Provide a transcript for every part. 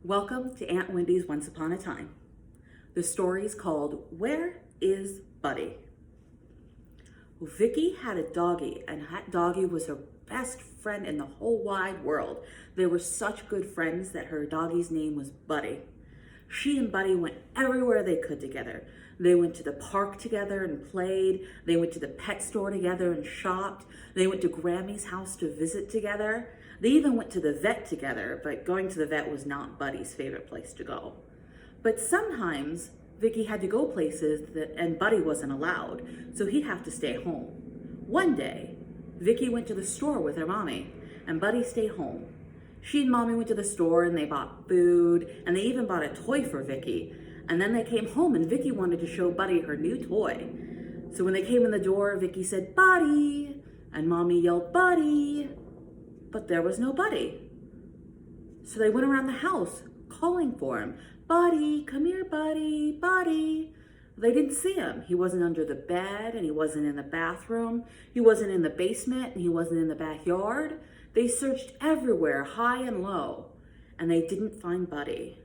Welcome to Aunt Wendy's Once Upon a Time. The story's called Where is Buddy? Vicky had a doggie, and that doggie was her best friend in the whole wide world. They were such good friends that her doggie's name was Buddy. She and Buddy went everywhere they could together. They went to the park together and played. They went to the pet store together and shopped. They went to Grammy's house to visit together. They even went to the vet together, but going to the vet was not Buddy's favorite place to go. But sometimes Vicky had to go places and Buddy wasn't allowed, so he'd have to stay home. One day, Vicky went to the store with her mommy, and Buddy stayed home. She and Mommy went to the store and they bought food, and they even bought a toy for Vicky. And then they came home and Vicky wanted to show Buddy her new toy. So when they came in the door, Vicky said, "Buddy!" And Mommy yelled, "Buddy!" But there was no Buddy. So they went around the house calling for him. "Buddy, come here, Buddy, Buddy." They didn't see him. He wasn't under the bed, and he wasn't in the bathroom. He wasn't in the basement, and he wasn't in the backyard. They searched everywhere, high and low, and they didn't find Buddy.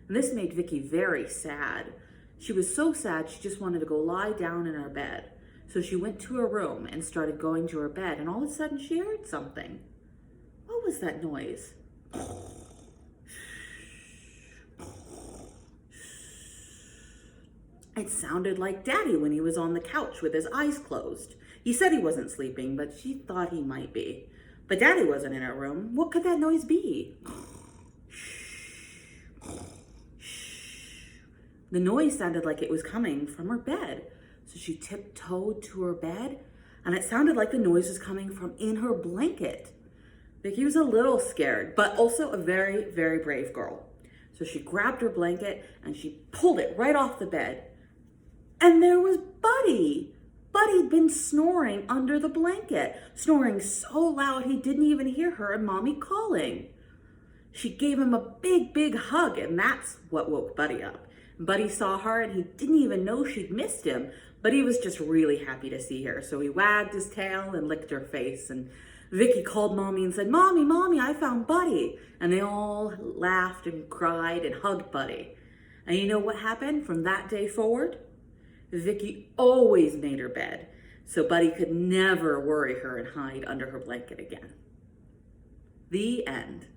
And this made Vicky very sad. She was so sad she just wanted to go lie down in her bed. So she went to her room and started going to her bed, and all of a sudden she heard something. What was that noise? It sounded like Daddy when he was on the couch with his eyes closed. He said he wasn't sleeping, but she thought he might be. But Daddy wasn't in her room. What could that noise be? The noise sounded like it was coming from her bed. So she tiptoed to her bed, and it sounded like the noise was coming from in her blanket. Vicky was a little scared, but also a very, very brave girl. So she grabbed her blanket and she pulled it right off the bed. And there was Buddy. Buddy'd been snoring under the blanket, snoring so loud he didn't even hear her and Mommy calling. She gave him a big, big hug, and that's what woke Buddy up. Buddy saw her and he didn't even know she'd missed him, but he was just really happy to see her. So he wagged his tail and licked her face, and Vicky called Mommy and said, "Mommy, Mommy, I found Buddy." And they all laughed and cried and hugged Buddy. And you know what happened from that day forward? Vicky always made her bed, so Buddy could never worry her and hide under her blanket again. The end.